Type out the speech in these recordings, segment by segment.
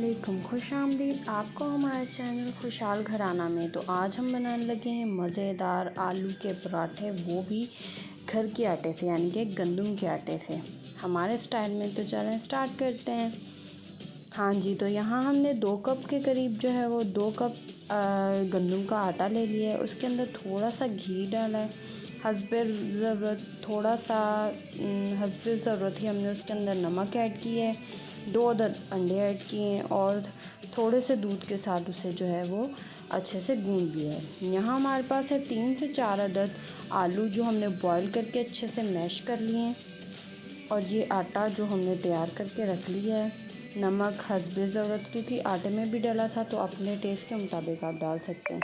अस्सलामुअलैकुम, खुशामदीद आपको हमारे चैनल खुशहाल घराना में। तो आज हम बनाने लगे हैं मज़ेदार आलू के पराठे, वो भी घर के आटे से, यानी कि गंदम के आटे से, हमारे स्टाइल में। तो चलें स्टार्ट करते हैं। हाँ जी, तो यहाँ हमने 2 कप के करीब जो है वो 2 कप गंदम का आटा ले लिया है। उसके अंदर थोड़ा सा घी डाला है, हस्बे ज़रूरत, थोड़ा सा हस्बे ज़रूरत ही हमने उसके अंदर नमक ऐड किया है, 2 अदद अंडे ऐड किए हैं और थोड़े से दूध के साथ उसे जो है वो अच्छे से गूंद लिया है। यहाँ हमारे पास है 3 से 4 अदद आलू जो हमने बॉईल करके अच्छे से मैश कर लिए हैं। और ये आटा जो हमने तैयार करके रख लिया है। नमक हस्बे ज़रूरत, क्योंकि आटे में भी डाला था तो अपने टेस्ट के मुताबिक आप डाल सकते हैं।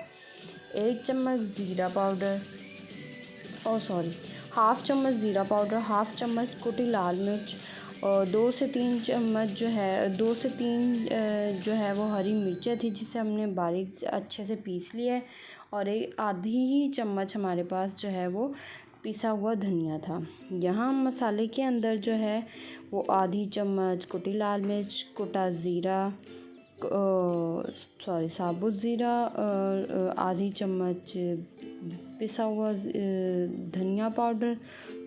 1 चम्मच ज़ीरा पाउडर, हाफ़ चम्मच ज़ीरा पाउडर, हाफ़ चम्मच कुटी लाल मिर्च और 2 से 3 चम्मच जो है 2 से 3 जो है वो हरी मिर्चें थी, जिसे हमने बारीक अच्छे से पीस लिया है। और एक आधी ही चम्मच हमारे पास जो है वो पिसा हुआ धनिया था। यहाँ मसाले के अंदर जो है वो आधी चम्मच कुटी लाल मिर्च, कुटा ज़ीरा, साबुत ज़ीरा, आधी चम्मच पिसा हुआ धनिया पाउडर,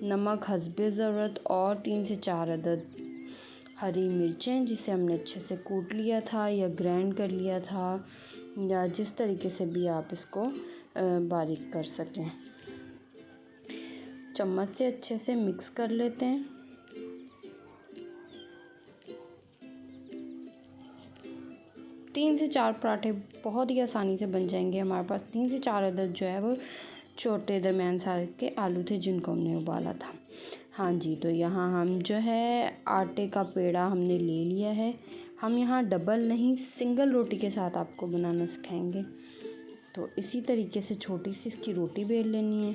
नमक हस्बे ज़रूरत और 3 से 4 अदद हरी मिर्चें, जिसे हमने अच्छे से कूट लिया था या ग्राइंड कर लिया था, या जिस तरीके से भी आप इसको बारीक कर सकें। चम्मच से अच्छे से मिक्स कर लेते हैं। तीन से 4 पराठे बहुत ही आसानी से बन जाएंगे। हमारे पास 3 से 4 अदद जो है वो छोटे दरमियान साइज़ के आलू थे, जिनको हमने उबाला था। हाँ जी, तो यहाँ हम जो है आटे का पेड़ा हमने ले लिया है। हम यहाँ डबल नहीं, सिंगल रोटी के साथ आपको बनाना सिखाएंगे। तो इसी तरीके से छोटी सी इसकी रोटी बेल लेनी है।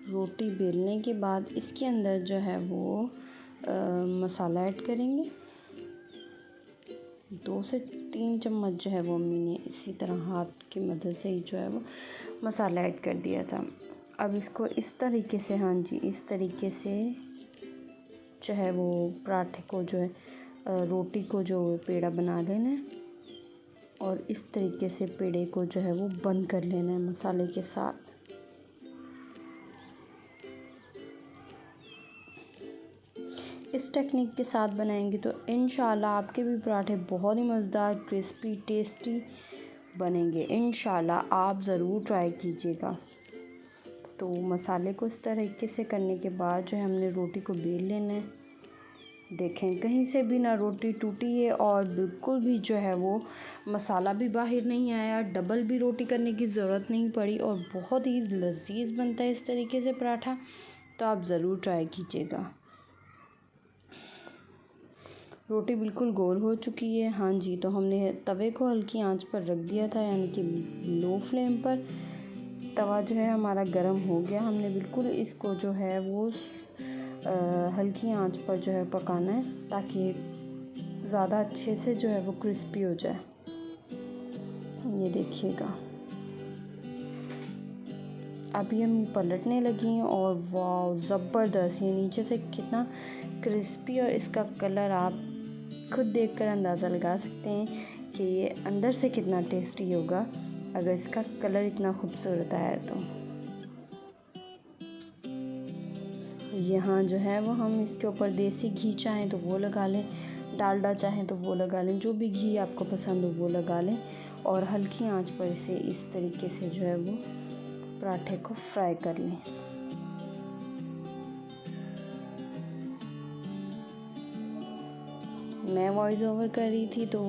रोटी बेलने के बाद इसके अंदर जो है वो मसाला ऐड करेंगे। 2 से 3 चम्मच जो है वो अम्मी ने इसी तरह हाथ की मदद से ही जो है वो मसाला ऐड कर दिया था। अब इसको इस तरीके से, हाँ जी, इस तरीके से जो है वो पराठे को जो है रोटी को जो पेड़ा बना लेना है और इस तरीके से पेड़े को जो है वो बंद कर लेना है मसाले के साथ। इस टेक्निक के साथ बनाएंगे तो इंशाल्लाह आपके भी पराठे बहुत ही मज़ेदार, क्रिस्पी, टेस्टी बनेंगे। इंशाल्लाह आप ज़रूर ट्राई कीजिएगा। तो मसाले को इस तरीके से करने के बाद जो है हमने रोटी को बेल लेना है। देखें कहीं से भी ना रोटी टूटी है और बिल्कुल भी जो है वो मसाला भी बाहर नहीं आया। डबल भी रोटी करने की ज़रूरत नहीं पड़ी और बहुत ही लज़ीज़ बनता है इस तरीके से पराठा। तो आप ज़रूर ट्राई कीजिएगा। रोटी बिल्कुल गोल हो चुकी है। हाँ जी, तो हमने तवे को हल्की आंच पर रख दिया था, यानी कि लो फ्लेम पर। तवा जो है हमारा गर्म हो गया। हमने बिल्कुल इसको जो है वो हल्की आंच पर जो है पकाना है, ताकि ज़्यादा अच्छे से जो है वो क्रिस्पी हो जाए। ये देखिएगा, अभी हम पलटने लगी हैं और वाह ज़बरदस्त, ये नीचे से कितना क्रिस्पी और इसका कलर आप खुद देखकर अंदाज़ा लगा सकते हैं कि ये अंदर से कितना टेस्टी होगा अगर इसका कलर इतना खूबसूरत आया तो। यहाँ जो है वो हम इसके ऊपर देसी घी चाहें तो वो लगा लें, डालडा चाहें तो वो लगा लें, जो भी घी आपको पसंद हो वो लगा लें। और हल्की आंच पर इसे इस तरीके से जो है वो पराठे को फ्राई कर लें। मैं वॉइस ओवर कर रही थी तो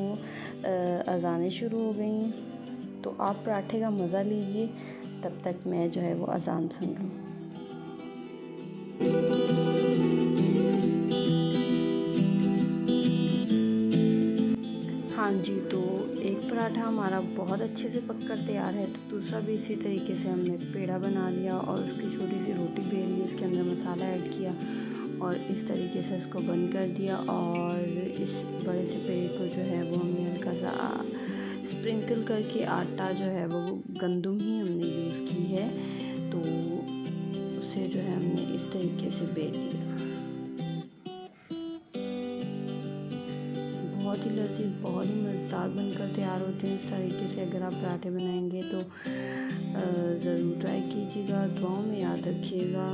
अज़ानें शुरू हो गई हैं। तो आप पराठे का मज़ा लीजिए, तब तक मैं जो है वो अज़ान सुन लूँ। हाँ जी, तो एक पराठा हमारा बहुत अच्छे से पककर तैयार है, तो दूसरा भी इसी तरीके से हमने पेड़ा बना लिया और उसकी छोटी सी रोटी बेल ली, उसके अंदर मसाला ऐड किया और इस तरीके से इसको बंद कर दिया। और इस बड़े से पेड़े को जो है वो हमने हल्का सा स्प्रिंकल करके आटा जो है वो गंदम ही हमने यूज़ की है, तो उसे जो है हमने इस तरीके से बेल लिया। बहुत ही लजीज, बहुत ही मज़ेदार बनकर तैयार होते हैं। इस तरीके से अगर आप पराठे बनाएंगे तो ज़रूर ट्राई कीजिएगा, दुआओं में याद रखिएगा।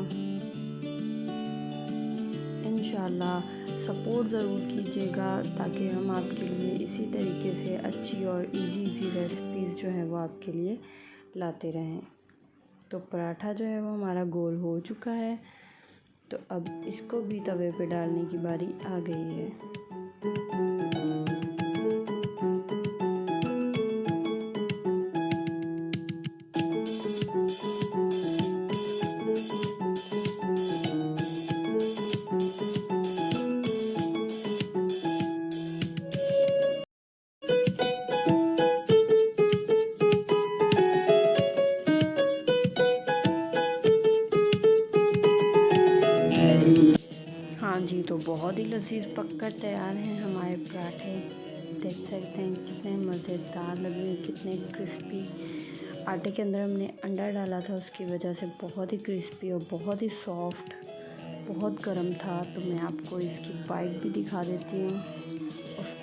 इंशाल्लाह सपोर्ट ज़रूर कीजिएगा ताकि हम आपके लिए इसी तरीके से अच्छी और इजी रेसिपीज़ जो है वो आपके लिए लाते रहें। तो पराठा जो है वो हमारा गोल हो चुका है, तो अब इसको भी तवे पे डालने की बारी आ गई है। हाँ जी, तो बहुत ही लजीज पककर तैयार हैं हमारे पराठे। देख सकते हैं कितने मज़ेदार लग रहे हैं, कितने क्रिस्पी। आटे के अंदर हमने अंडा डाला था, उसकी वजह से बहुत ही क्रिस्पी और बहुत ही सॉफ्ट, बहुत गर्म था। तो मैं आपको इसकी बाइट भी दिखा देती हूँ।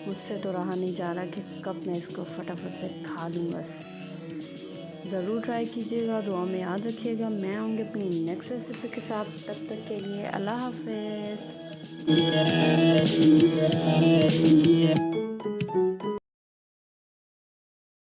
मुझसे तो रहा नहीं जा रहा कि कब मैं इसको फटाफट से खा लूँ। बस ज़रूर ट्राई कीजिएगा, दुआ में याद रखिएगा। मैं आऊँगी अपनी नेक्स्ट रेसिपी के साथ, तब तक के लिए अल्लाह हाफ़िज़।